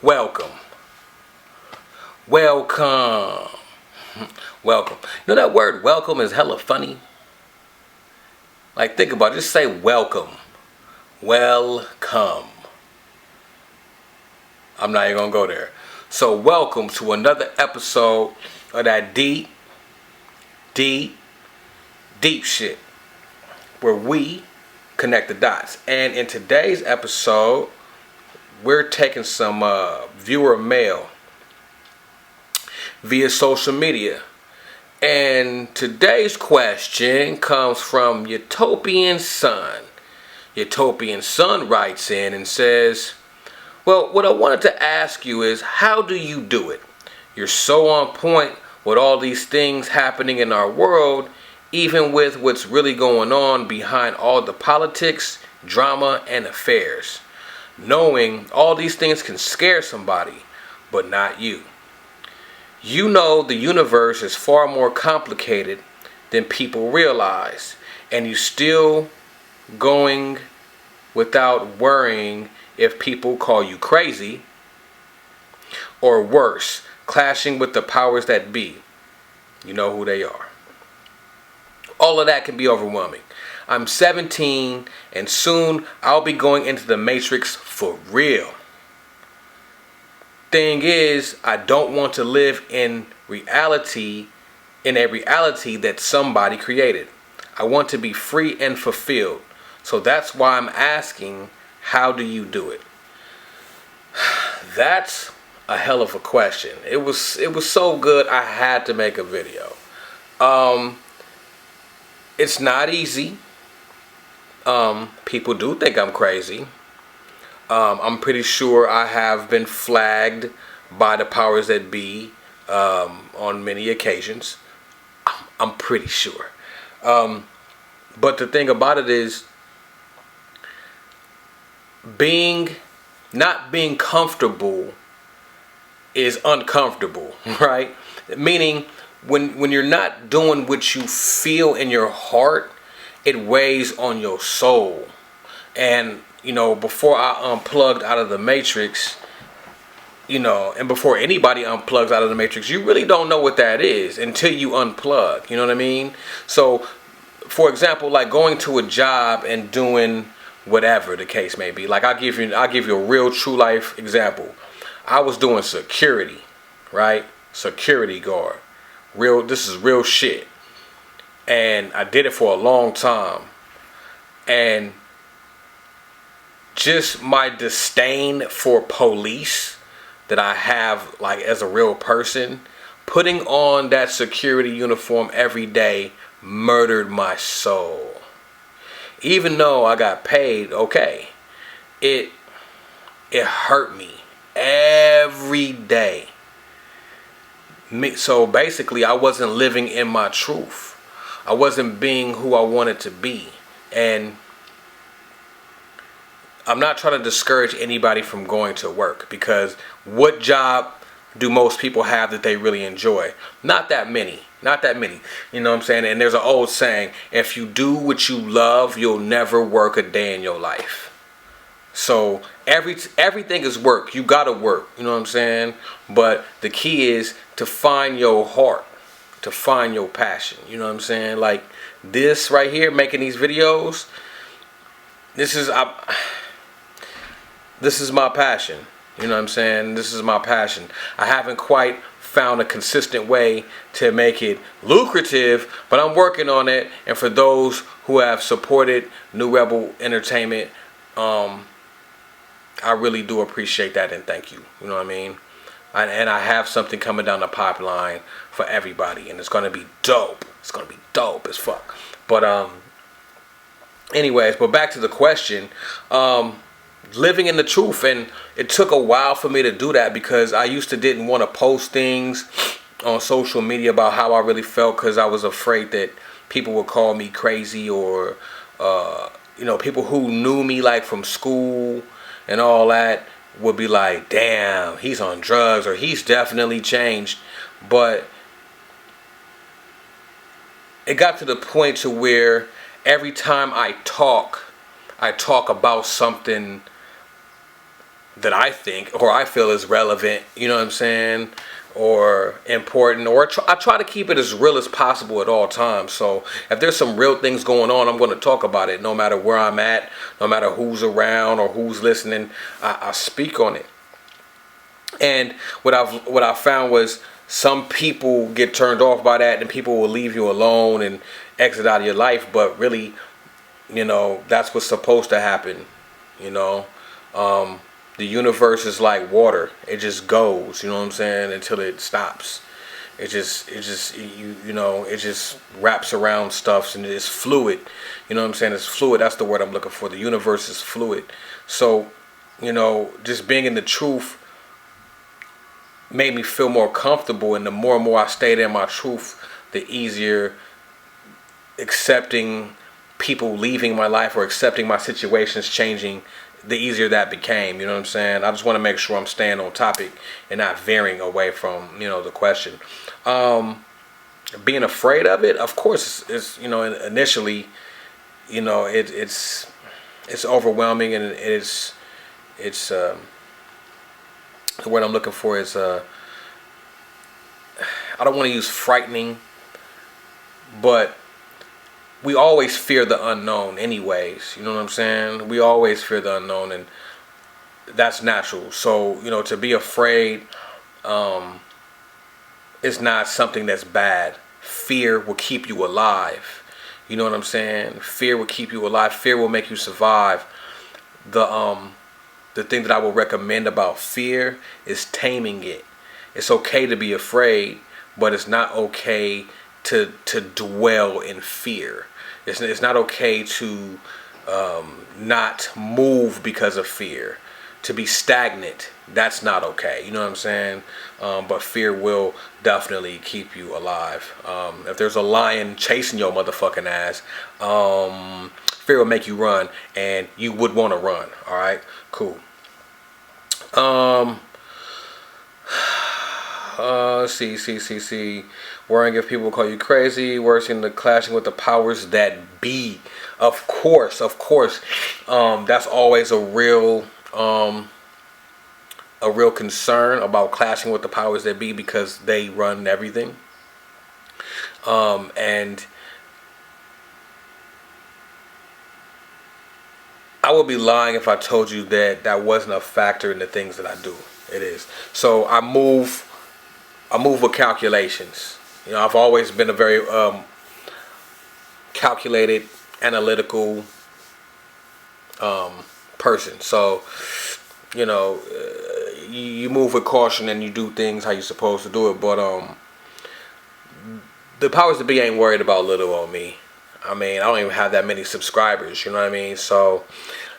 welcome. Welcome. Welcome. You know that word welcome is hella funny? Like, think about it. Just say welcome. Welcome. I'm not even gonna go there. So welcome to another episode of that deep shit, where we connect the dots. And in today's episode, we're taking some viewer mail via social media. And today's question comes from Utopian Sun. Utopian Sun writes in and says, well, what I wanted to ask you is, how do you do it? You're so on point with all these things happening in our world, even with what's really going on behind all the politics, drama, and affairs. Knowing all these things can scare somebody, but not you. You know the universe is far more complicated than people realize, and you still going without worrying if people call you crazy, or worse, clashing with the powers that be. You know who they are. All of that can be overwhelming. I'm 17 and soon I'll be going into the Matrix for real. Thing is, I don't want to live in a reality that somebody created. I want to be free and fulfilled. So that's why I'm asking, how do you do it? That's a hell of a question. It was so good I had to make a video. It's not easy. People do think I'm crazy. I'm pretty sure I have been flagged by the powers that be on many occasions. I'm pretty sure. But the thing about it is, not being comfortable is uncomfortable, right? Meaning, when you're not doing what you feel in your heart, it weighs on your soul. And before I unplugged out of the Matrix, and before anybody unplugs out of the Matrix, you really don't know what that is until you unplug. You know what I mean? So, for example, like going to a job and doing whatever the case may be. Like, I'll give you a real true life example. I was doing security, right? Security guard. This is real shit. And I did it for a long time. And just my disdain for police that I have, like, as a real person, putting on that security uniform every day murdered my soul. Even though I got paid, okay, it hurt me every day. So basically, I wasn't living in my truth. I wasn't being who I wanted to be. And I'm not trying to discourage anybody from going to work, because what job do most people have that they really enjoy? Not that many. Not that many. You know what I'm saying? And there's an old saying, if you do what you love, you'll never work a day in your life. So everything is work. You gotta work. You know what I'm saying? But the key is to find your heart, to find your passion. You know what I'm saying? Like this right here, making these videos, this is my passion. You know what I'm saying? This is my passion. I haven't quite found a consistent way to make it lucrative, but I'm working on it. And for those who have supported New Rebel Entertainment, I really do appreciate that, and thank you. You know what I mean? And I have something coming down the pipeline for everybody, and it's gonna be dope. It's gonna be dope as fuck. But anyways, but back to the question. Living in the truth, and it took a while for me to do that, because I used to didn't want to post things on social media about how I really felt, because I was afraid that people would call me crazy, or people who knew me like from school and all that would be like, damn, he's on drugs, or he's definitely changed. But it got to the point to where every time I talk about something that I think or I feel is relevant, you know what I'm saying, or important, or I try to keep it as real as possible at all times. So if there's some real things going on, I'm going to talk about it no matter where I'm at, no matter who's around or who's listening. I speak on it. And what I've found was some people get turned off by that, and people will leave you alone and exit out of your life. But really, that's what's supposed to happen. You know, the universe is like water; it just goes. You know what I'm saying? Until it stops. It just it just wraps around stuff, and it's fluid. You know what I'm saying? It's fluid. That's the word I'm looking for. The universe is fluid. So, just being in the truth made me feel more comfortable, and the more and more I stayed in my truth, the easier accepting people leaving my life or accepting my situations changing, the easier that became. You know what I'm saying? I just want to make sure I'm staying on topic and not veering away from the question. Being afraid of it, of course, it's initially, it's overwhelming, and it's the word I'm looking for is I don't want to use frightening, but we always fear the unknown anyways. You know what I'm saying? We always fear the unknown, and that's natural. So, to be afraid is not something that's bad. Fear will keep you alive. You know what I'm saying? Fear will keep you alive. Fear will make you survive. The thing that I will recommend about fear is taming it. It's okay to be afraid, but it's not okay to dwell in fear. It's not okay to not move because of fear. To be stagnant, that's not okay. You know what I'm saying? But fear will definitely keep you alive. If there's a lion chasing your motherfucking ass, fear will make you run, and you would want to run. All right, cool. See. Worrying if people call you crazy, worsening the clashing with the powers that be. Of course. That's always a real concern about clashing with the powers that be, because they run everything. And I would be lying if I told you that wasn't a factor in the things that I do. It is. So I move with calculations. I've always been a very calculated, analytical person. So, you move with caution and you do things how you're supposed to do it. But the powers that be ain't worried about little old me. I mean, I don't even have that many subscribers, you know what I mean? So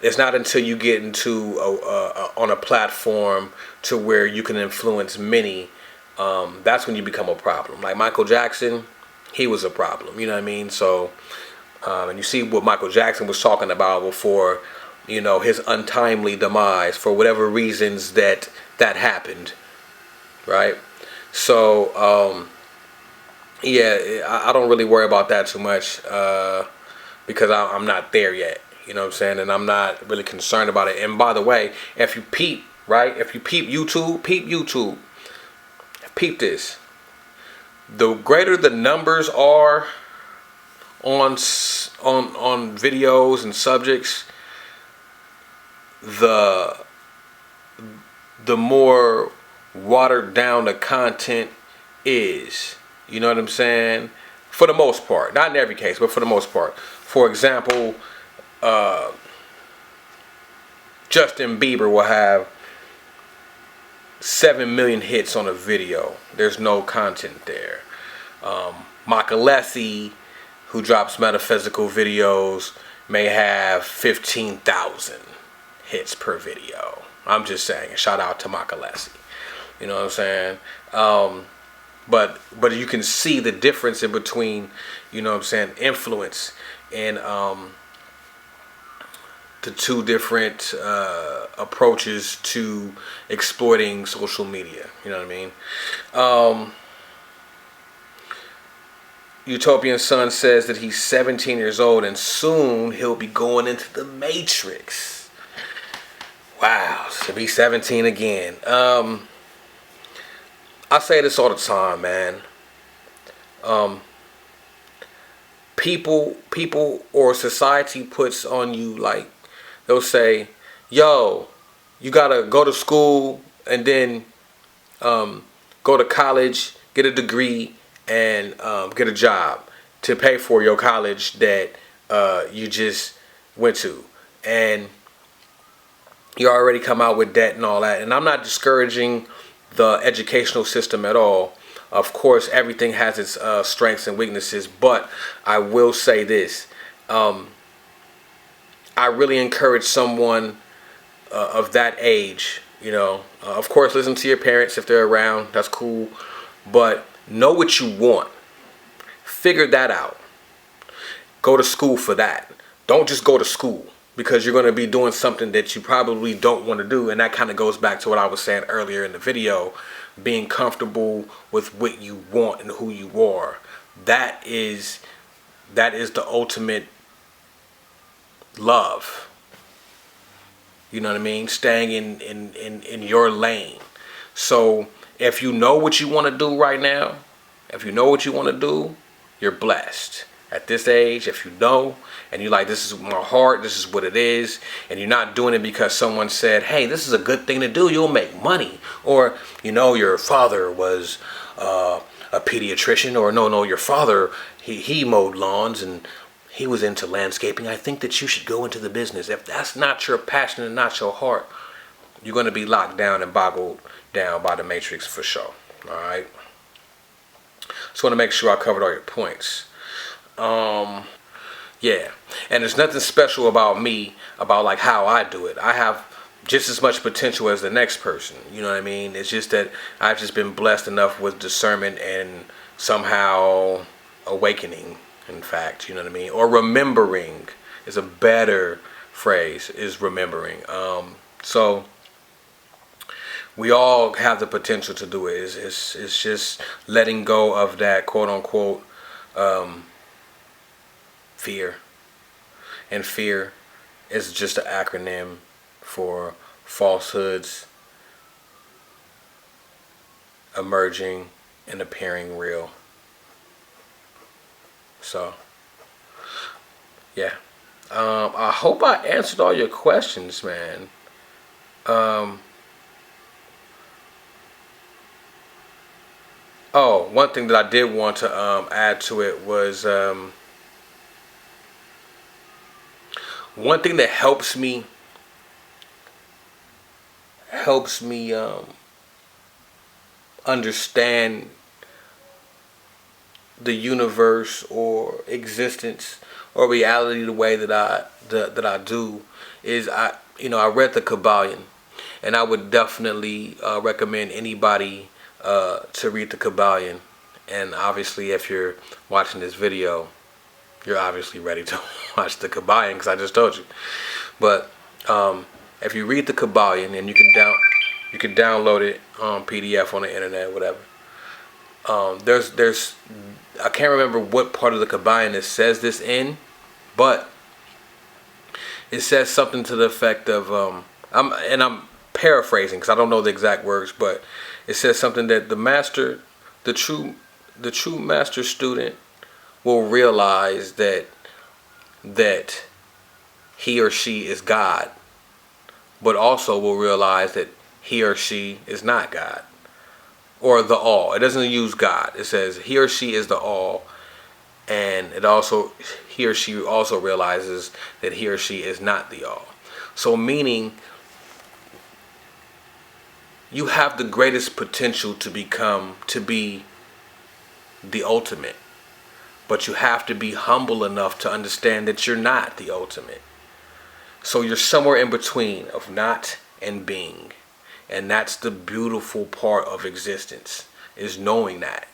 it's not until you get into on a platform to where you can influence many, that's when you become a problem. Like Michael Jackson, he was a problem, you know what I mean? So, and you see what Michael Jackson was talking about before, his untimely demise, for whatever reasons that happened, right? So, yeah, I don't really worry about that too much because I'm not there yet. You know what I'm saying? And I'm not really concerned about it. And by the way, if you peep YouTube, peep this. The greater the numbers are on videos and subjects, the more watered down the content is. You know what I'm saying? For the most part. Not in every case, but for the most part. For example, Justin Bieber will have 7 million hits on a video. There's no content there. Makalesi, who drops metaphysical videos, may have 15,000 hits per video. I'm just saying. Shout out to Makalesi. You know what I'm saying? But you can see the difference in between, influence and the two different approaches to exploiting social media. You know what I mean? Utopian Son says that he's 17 years old and soon he'll be going into the Matrix. Wow, to be 17 again. I say this all the time, man. Um, people or society puts on you, like, they'll say, yo, you gotta go to school and then go to college, get a degree, and get a job to pay for your college that you just went to. And you already come out with debt and all that. And I'm not discouraging the educational system at all. Of course, everything has its strengths and weaknesses, but I will say this. I really encourage someone of that age, of course, listen to your parents if they're around. That's cool. But know what you want. Figure that out. Go to school for that. Don't just go to school, because you're going to be doing something that you probably don't want to do. And that kind of goes back to what I was saying earlier in the video. Being comfortable with what you want and who you are. That is the ultimate love. You know what I mean? Staying in your lane. So if you know what you want to do right now, you're blessed. At this age, if you know, and you're like, this is my heart, this is what it is, and you're not doing it because someone said, hey, this is a good thing to do, you'll make money, or your father was a pediatrician, or no, your father, he mowed lawns and he was into landscaping, I think that you should go into the business. If that's not your passion and not your heart, you're going to be locked down and boggled down by the matrix for sure. All right. Just want to make sure I covered all your points. Yeah, and there's nothing special about me, about like how I do it. I have just as much potential as the next person. You know what I mean? It's just that I've just been blessed enough with discernment and somehow awakening, in fact, you know what I mean? Or remembering is a better phrase, is remembering. So we all have the potential to do it. It's just letting go of that quote unquote fear. And fear is just an acronym for falsehoods emerging and appearing real. So, yeah. I hope I answered all your questions, man. Oh, one thing that I did want to add to it was one thing that helps me understand the universe or existence or reality the way that I do is I read the Kabbalion, and I would definitely recommend anybody to read the Kabbalion. And obviously, if you're watching this video, you're obviously ready to watch the Kabbalion, because I just told you. But if you read the Kabbalion, and you can download it on PDF on the internet, whatever. There's I can't remember what part of the Kabbalion it says this in, but it says something to the effect of I'm paraphrasing because I don't know the exact words, but it says something that the true master student will realize that he or she is God, but also will realize that he or she is not God, or the all. It doesn't use God. It says he or she is the all, and he or she also realizes that he or she is not the all. So meaning, you have the greatest potential to be the ultimate. But you have to be humble enough to understand that you're not the ultimate. So you're somewhere in between of not and being. And that's the beautiful part of existence, is knowing that.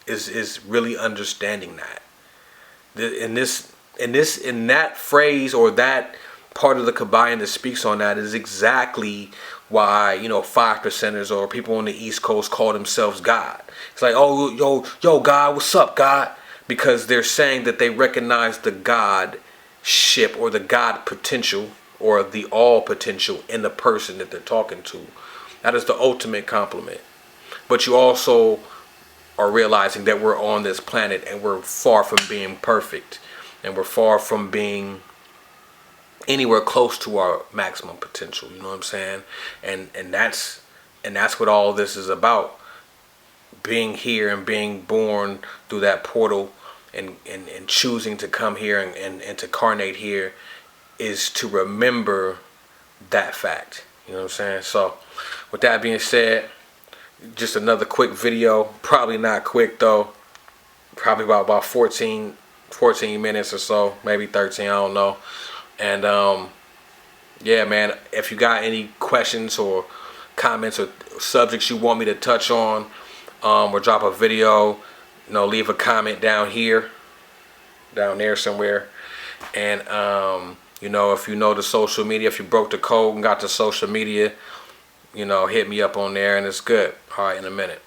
Is really understanding that. In that phrase, or that part of the Kabbalion that speaks on that, is exactly why 5%ers or people on the East Coast call themselves God. It's like, oh, yo, God, what's up, God? Because they're saying that they recognize the Godship or the God potential or the all potential in the person that they're talking to. That is the ultimate compliment. But you also are realizing that we're on this planet and we're far from being perfect, and we're far from being anywhere close to our maximum potential. You know what I'm saying? And that's what all this is about. Being here and being born through that portal, and choosing to come here and to carnate here, is to remember that fact. You know what I'm saying? So with that being said, just another quick video. Probably not quick though. Probably about 14 minutes or so, maybe 13, I don't know. And yeah, man, if you got any questions or comments or subjects you want me to touch on, or drop a video, leave a comment down there somewhere. And if you know the social media, if you broke the code and got the social media, hit me up on there, and it's good. All right, in a minute.